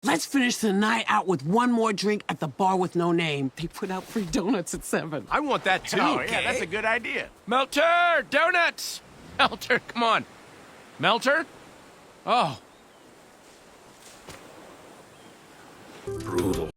Let's finish the night out with one more drink at the bar with no name. They put out free donuts at 7. I want that too. Oh, Yeah, that's a good idea. Melter! Donuts! Melter, come on. Melter? Oh. Brutal.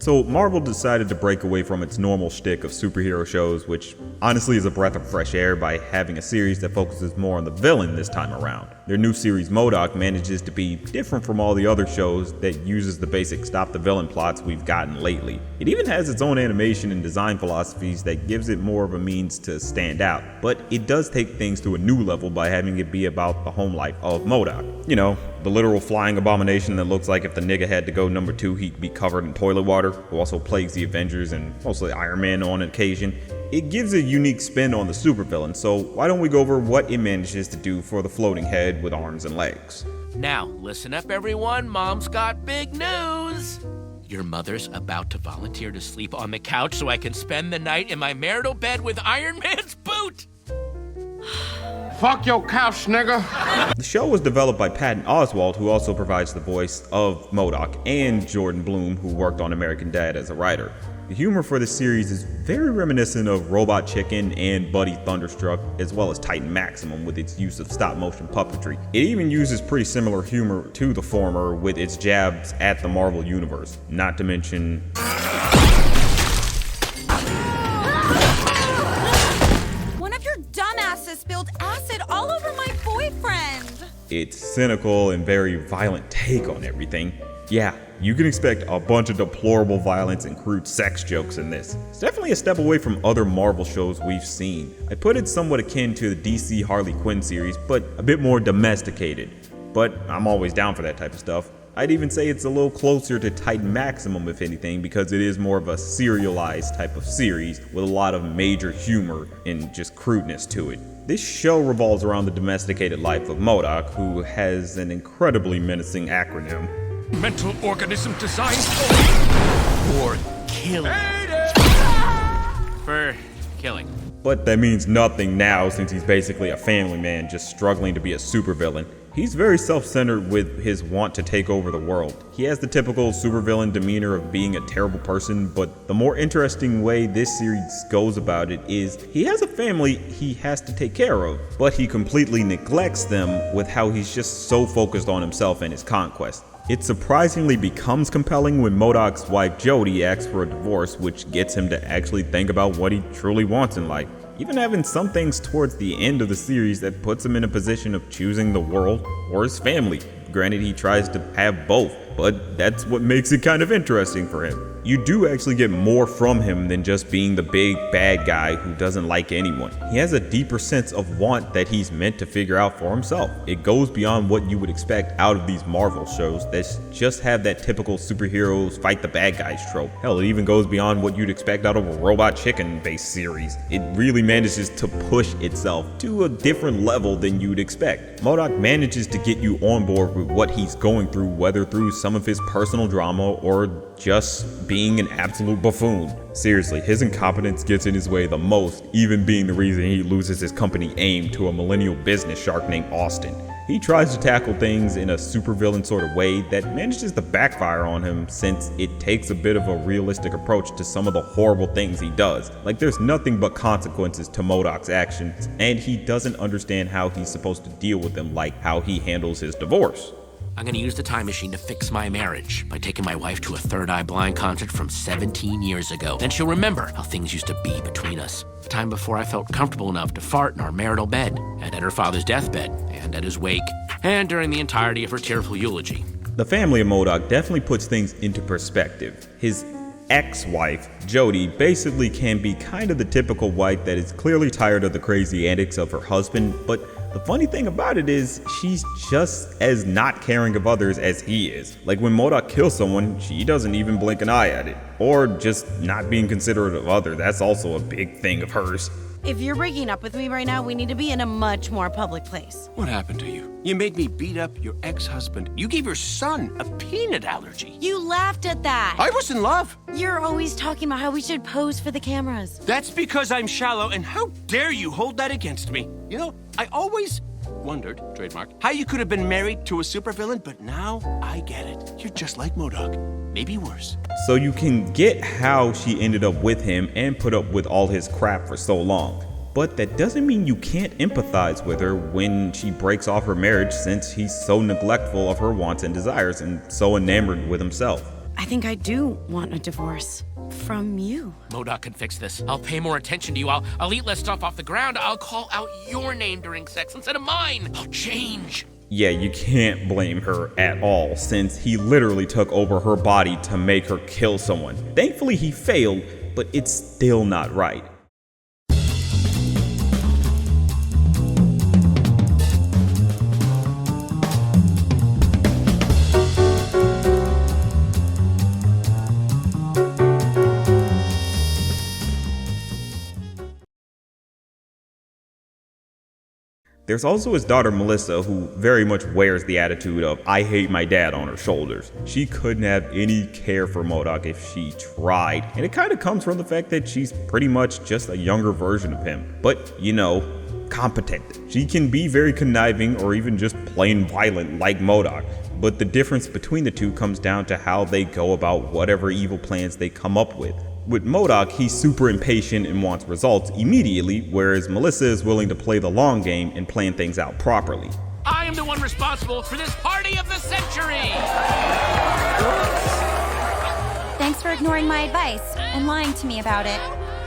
So Marvel decided to break away from its normal shtick of superhero shows, which honestly is a breath of fresh air, by having a series that focuses more on the villain this time around. Their new series M.O.D.O.K manages to be different from all the other shows that uses the basic stop the villain plots we've gotten lately. It even has its own animation and design philosophies that gives it more of a means to stand out, but it does take things to a new level by having it be about the home life of M.O.D.O.K. You know, the literal flying abomination that looks like if the nigga had to go number 2 he'd be covered in toilet water, who also plagues the Avengers and mostly Iron Man on occasion. It gives a unique spin on the supervillain, so why don't we go over what it manages to do for the floating head with arms and legs. Now, listen up everyone, Mom's got big news! Your mother's about to volunteer to sleep on the couch so I can spend the night in my marital bed with Iron Man's boot! Fuck your couch, nigga. The show was developed by Patton Oswalt, who also provides the voice of M.O.D.O.K, and Jordan Blum, who worked on American Dad as a writer. The humor for this series is very reminiscent of Robot Chicken and Buddy Thunderstruck, as well as Titan Maximum with its use of stop-motion puppetry. It even uses pretty similar humor to the former with its jabs at the Marvel Universe, not to mention... One of your dumbasses spilled acid all over my boyfriend! its cynical and very violent take on everything. Yeah, you can expect a bunch of deplorable violence and crude sex jokes in this. It's definitely a step away from other Marvel shows we've seen. I put it somewhat akin to the DC Harley Quinn series, but a bit more domesticated. But I'm always down for that type of stuff. I'd even say it's a little closer to Titan Maximum if anything, because it is more of a serialized type of series with a lot of major humor and just crudeness to it. This show revolves around the domesticated life of M.O.D.O.K, who has an incredibly menacing acronym. Mental organism designed for killing. For killing. But that means nothing now since he's basically a family man just struggling to be a supervillain. He's very self-centered with his want to take over the world. He has the typical supervillain demeanor of being a terrible person, but the more interesting way this series goes about it is he has a family he has to take care of, but he completely neglects them with how he's just so focused on himself and his conquest. It surprisingly becomes compelling when M.O.D.O.K's wife Jody asks for a divorce, which gets him to actually think about what he truly wants in life. Even having some things towards the end of the series that puts him in a position of choosing the world or his family. Granted, he tries to have both, but that's what makes it kind of interesting for him. You do actually get more from him than just being the big bad guy who doesn't like anyone. He has a deeper sense of want that he's meant to figure out for himself. It goes beyond what you would expect out of these Marvel shows that just have that typical superheroes fight the bad guys trope. Hell, it even goes beyond what you'd expect out of a Robot Chicken based series. It really manages to push itself to a different level than you'd expect. M.O.D.O.K manages to get you on board with what he's going through, whether through some of his personal drama or just being an absolute buffoon. Seriously, his incompetence gets in his way the most, even being the reason he loses his company AIM to a millennial business shark named Austin. He tries to tackle things in a supervillain sort of way that manages to backfire on him since it takes a bit of a realistic approach to some of the horrible things he does. Like there's nothing but consequences to M.O.D.O.K's actions, and he doesn't understand how he's supposed to deal with them, like how he handles his divorce. I'm gonna use the time machine to fix my marriage by taking my wife to a Third Eye Blind concert from 17 years ago. Then she'll remember how things used to be between us. The time before I felt comfortable enough to fart in our marital bed, and at her father's deathbed, and at his wake, and during the entirety of her tearful eulogy. The family of M.O.D.O.K definitely puts things into perspective. His ex-wife, Jody, basically can be kind of the typical wife that is clearly tired of the crazy antics of her husband, but the funny thing about it is, she's just as not caring of others as he is. Like when M.O.D.O.K kills someone, she doesn't even blink an eye at it. Or just not being considerate of others, that's also a big thing of hers. If you're breaking up with me right now, we need to be in a much more public place. What happened to you? You made me beat up your ex-husband. You gave your son a peanut allergy. You laughed at that. I was in love. You're always talking about how we should pose for the cameras. That's because I'm shallow, and how dare you hold that against me? You know, I always wondered, trademark, how you could have been married to a supervillain, but now I get it. You're just like M.O.D.O.K, maybe worse. So you can get how she ended up with him and put up with all his crap for so long. But that doesn't mean you can't empathize with her when she breaks off her marriage, since he's so neglectful of her wants and desires and so enamored with himself. I think I do want a divorce. From you. M.O.D.O.K can fix this. I'll pay more attention to you. I'll eat less stuff off the ground. I'll call out your name during sex instead of mine. I'll change. Yeah, you can't blame her at all, since he literally took over her body to make her kill someone. Thankfully he failed, but it's still not right. There's also his daughter Melissa, who very much wears the attitude of "I hate my dad" on her shoulders. She couldn't have any care for M.O.D.O.K if she tried, and it kind of comes from the fact that she's pretty much just a younger version of him, but you know, competent. She can be very conniving or even just plain violent like M.O.D.O.K, but the difference between the two comes down to how they go about whatever evil plans they come up with. With M.O.D.O.K, he's super impatient and wants results immediately, whereas Melissa is willing to play the long game and plan things out properly. I am the one responsible for this party of the century! Thanks for ignoring my advice and lying to me about it.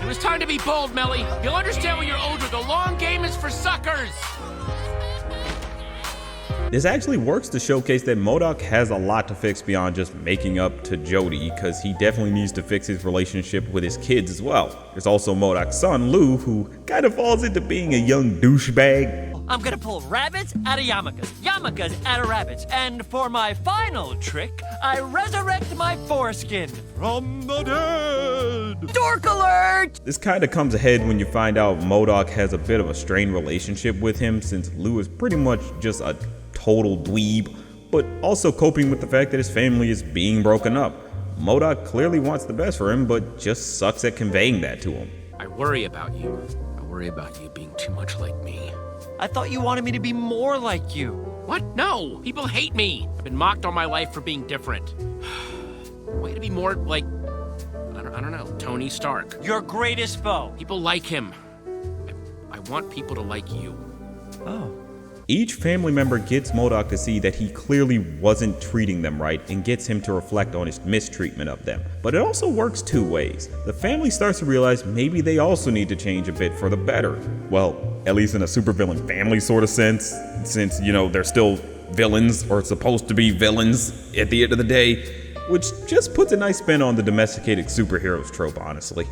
It was time to be bold, Melly. You'll understand when you're older. The long game is for suckers! This actually works to showcase that M.O.D.O.K has a lot to fix beyond just making up to Jody, because he definitely needs to fix his relationship with his kids as well. There's also M.O.D.O.K's son, Lou, who kind of falls into being a young douchebag. I'm gonna pull rabbits out of yarmulkes, yarmulkes out of rabbits, and for my final trick, I resurrect my foreskin from the dead. Dork alert! This kind of comes ahead when you find out M.O.D.O.K has a bit of a strained relationship with him, since Lou is pretty much just a total dweeb, but also coping with the fact that his family is being broken up. M.O.D.O.K clearly wants the best for him, but just sucks at conveying that to him. I worry about you. I worry about you being too much like me. I thought you wanted me to be more like you. What? No! People hate me! I've been mocked all my life for being different. Way to be more like, I don't know, Tony Stark. Your greatest foe. People like him. I want people to like you. Oh. Each family member gets M.O.D.O.K to see that he clearly wasn't treating them right and gets him to reflect on his mistreatment of them. But it also works two ways. The family starts to realize maybe they also need to change a bit for the better. Well, at least in a supervillain family sort of sense, since, you know, they're still villains or supposed to be villains at the end of the day, which just puts a nice spin on the domesticated superheroes trope, honestly.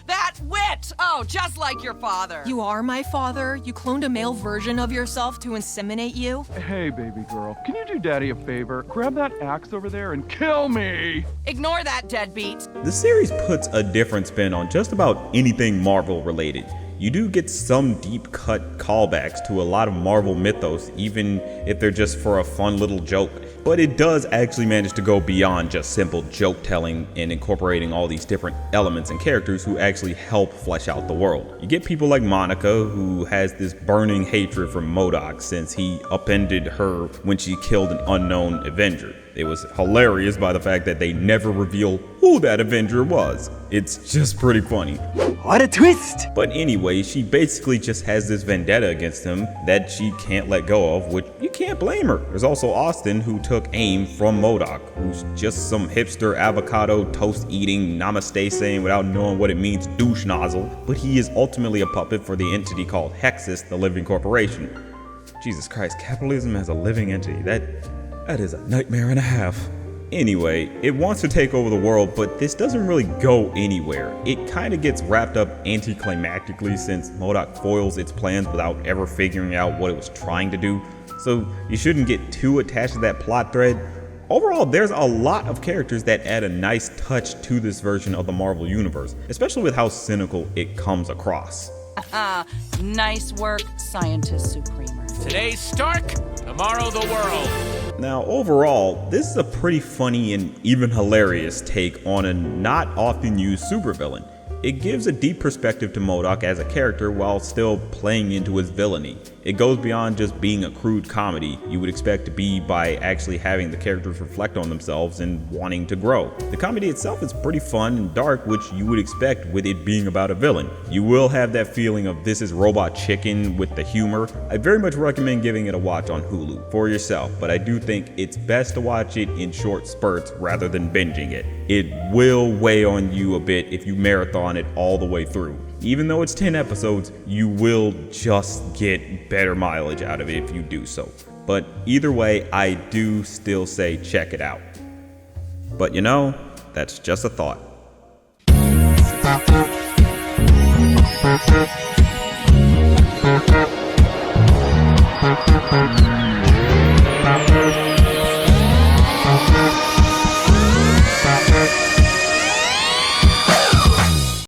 That wit! Oh, just like your father. You are my father? You cloned a male version of yourself to inseminate you? Hey, baby girl, can you do daddy a favor? Grab that axe over there and kill me! Ignore that, deadbeat. The series puts a different spin on just about anything Marvel related. You do get some deep cut callbacks to a lot of Marvel mythos, even if they're just for a fun little joke. But it does actually manage to go beyond just simple joke telling and incorporating all these different elements and characters who actually help flesh out the world. You get people like Monica, who has this burning hatred for M.O.D.O.K since he upended her when she killed an unknown Avenger. It was hilarious by the fact that they never reveal who that Avenger was. It's just pretty funny. What a twist! But anyway, she basically just has this vendetta against him that she can't let go of, which you can't blame her. There's also Austin, who took aim from M.O.D.O.K, who's just some hipster avocado toast eating, namaste saying without knowing what it means douche nozzle, but he is ultimately a puppet for the entity called Hexus, the living corporation. Jesus Christ, capitalism as a living entity, that is a nightmare and a half. Anyway, it wants to take over the world, but this doesn't really go anywhere. It kind of gets wrapped up anticlimactically since M.O.D.O.K foils its plans without ever figuring out what it was trying to do, so you shouldn't get too attached to that plot thread. Overall, there's a lot of characters that add a nice touch to this version of the Marvel Universe, especially with how cynical it comes across. Nice work, Scientist Supremer. Today's Stark, tomorrow the world. Now, overall, this is a pretty funny and even hilarious take on a not often used supervillain. It gives a deep perspective to M.O.D.O.K as a character while still playing into his villainy. It goes beyond just being a crude comedy you would expect to be by actually having the characters reflect on themselves and wanting to grow. The comedy itself is pretty fun and dark, which you would expect with it being about a villain. You will have that feeling of this is Robot Chicken with the humor. I very much recommend giving it a watch on Hulu for yourself, but I do think it's best to watch it in short spurts rather than binging it. It will weigh on you a bit if you marathon it all the way through. Even though it's 10 episodes, you will just get better mileage out of it if you do so. But either way, I do still say check it out. But you know, that's just a thought.